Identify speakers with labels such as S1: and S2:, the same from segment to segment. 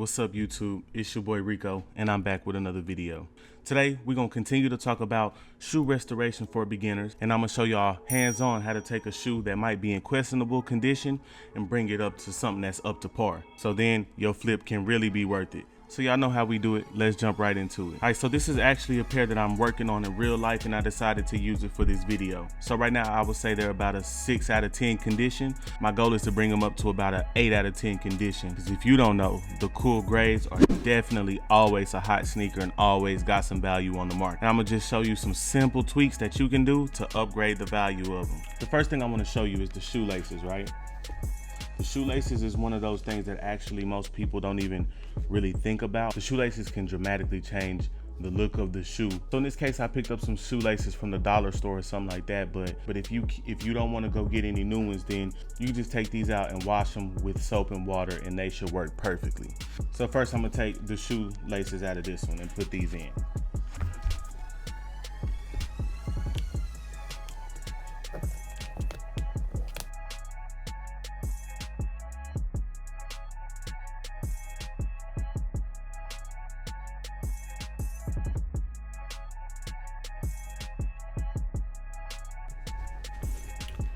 S1: what's up YouTube? It's your boy Rico and I'm back with another video. Today we're going to continue to talk about shoe restoration for beginners, and I'm going to show y'all hands-on how to take a shoe that might be in questionable condition and bring it up to something that's up to par. So then your flip can really be worth it. So y'all know how we do it. Let's jump right into it. All right, so this is actually a pair that I'm working on in real life and I decided to use it for this video. So right now I would say they're about a 6 out of 10 condition. My goal is to bring them up to about an 8 out of 10 condition. Because if you don't know, the cool grays are definitely always a hot sneaker and always got some value on the market. And I'm gonna just show you some simple tweaks that you can do to upgrade the value of them. The first thing I want to show you is the shoelaces, right? The shoelaces is one of those things that actually most people don't even really think about. The shoelaces can dramatically change the look of the shoe. So in this case, I picked up some shoelaces from the dollar store or something like that. But if you don't want to go get any new ones, then you can just take these out and wash them with soap and water and they should work perfectly. So first I'm gonna take the shoelaces out of this one and put these in.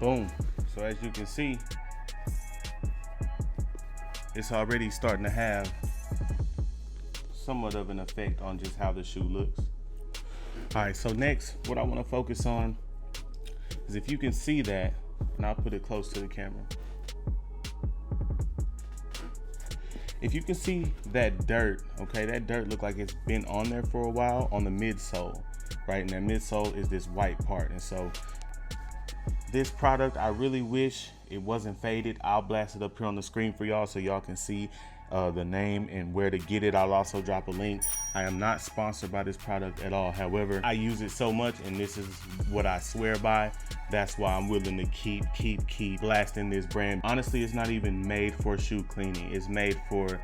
S1: Boom. So as you can see, it's already starting to have somewhat of an effect on just how the shoe looks. All right, so next, what I want to focus on is if you can see that, and I'll put it close to the camera. If you can see that dirt, okay, that dirt look like it's been on there for a while on the midsole, right? And that midsole is this white part. And so this product, I really wish it wasn't faded. I'll blast it up here on the screen for y'all so y'all can see the name and where to get it. I'll also drop a link. I am not sponsored by this product at all. However, I use it so much and this is what I swear by. That's why I'm willing to keep blasting this brand. Honestly, it's not even made for shoe cleaning. It's made for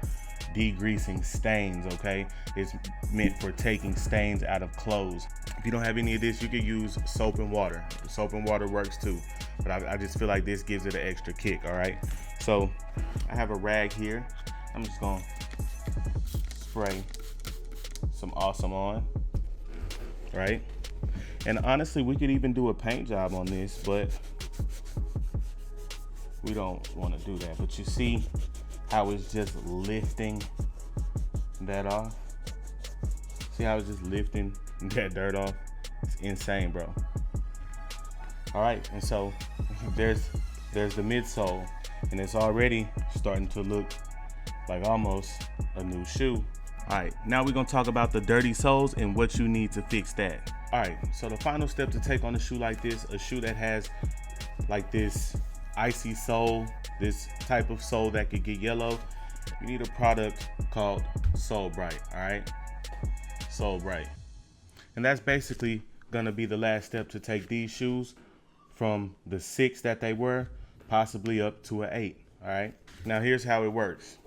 S1: degreasing stains, okay? It's meant for taking stains out of clothes. If you don't have any of this, you can use soap and water. Soap and water works too, but I just feel like this gives it an extra kick, all right? So I have a rag here. I'm just gonna spray some awesome on, right? And honestly, we could even do a paint job on this, but we don't wanna do that. But you see how it's just lifting that off? See how it's just lifting that dirt off? It's insane, bro. All right, and so there's the midsole, and it's already starting to look like almost a new shoe. All right, now we're gonna talk about the dirty soles and what you need to fix that. All right, so the final step to take on a shoe like this, a shoe that has like this icy sole, this type of sole that could get yellow, you need a product called Sole Bright, all right? Sole Bright. And that's basically gonna be the last step to take these shoes from the 6 that they were, possibly up to an 8, all right? Now here's how it works.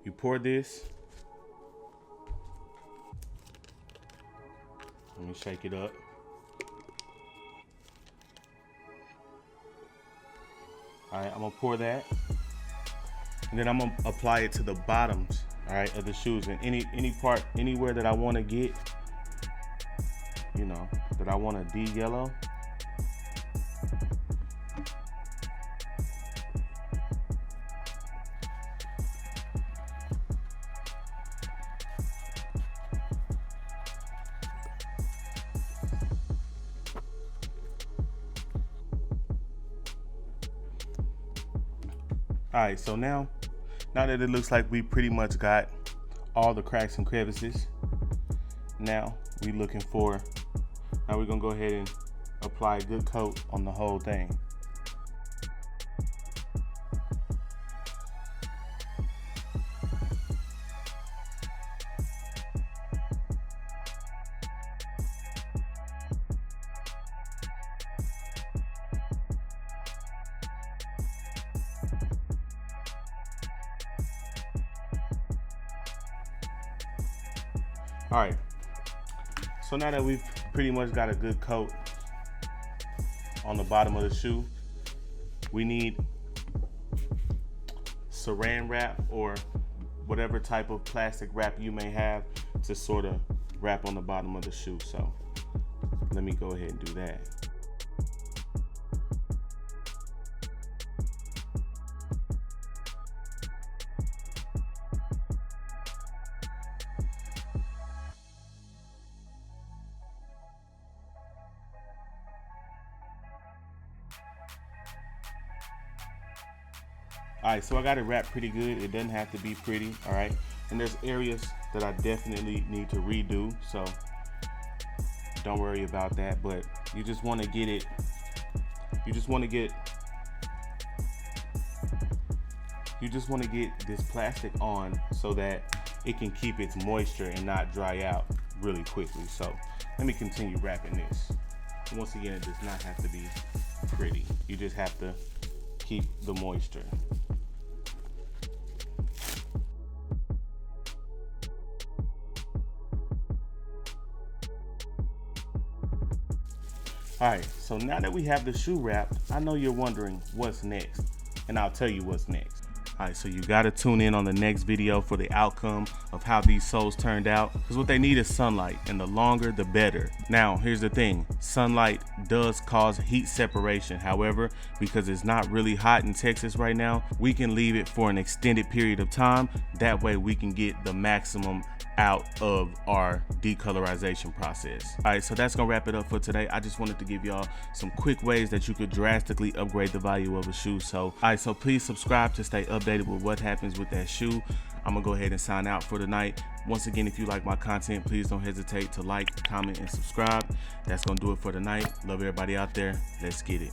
S1: You pour this. Let me shake it up. All right, I'm gonna pour that. And then I'm gonna apply it to the bottoms, all right, of the shoes. And any part, anywhere that I wanna get, you know, that I wanna de-yellow. All right, so now that it looks like we pretty much got all the cracks and crevices, now we're gonna go ahead and apply a good coat on the whole thing. All right, so now that we've pretty much got a good coat on the bottom of the shoe, we need saran wrap or whatever type of plastic wrap you may have to sort of wrap on the bottom of the shoe. So let me go ahead and do that. All right, so I got it wrapped pretty good. It doesn't have to be pretty, all right? And there's areas that I definitely need to redo, so don't worry about that. But you just want to get it, you just want to get this plastic on so that it can keep its moisture and not dry out really quickly. So let me continue wrapping this. Once again, it does not have to be pretty. You just have to keep the moisture. All right, so now that we have the shoe wrapped, I know you're wondering what's next, and I'll tell you what's next. All right, so you gotta tune in on the next video for the outcome of how these soles turned out, because what they need is sunlight, and the longer the better. Now, here's the thing, sunlight does cause heat separation. However, because it's not really hot in Texas right now, we can leave it for an extended period of time. That way we can get the maximum out of our decolorization process. All right, so that's gonna wrap it up for today. I just wanted to give y'all some quick ways that you could drastically upgrade the value of a shoe. So, all right, so please subscribe to stay updated with what happens with that shoe. I'm gonna go ahead and sign out for tonight. Once again, if you like my content, please don't hesitate to like, comment, and subscribe. That's gonna do it for tonight. Love everybody out there. Let's get it.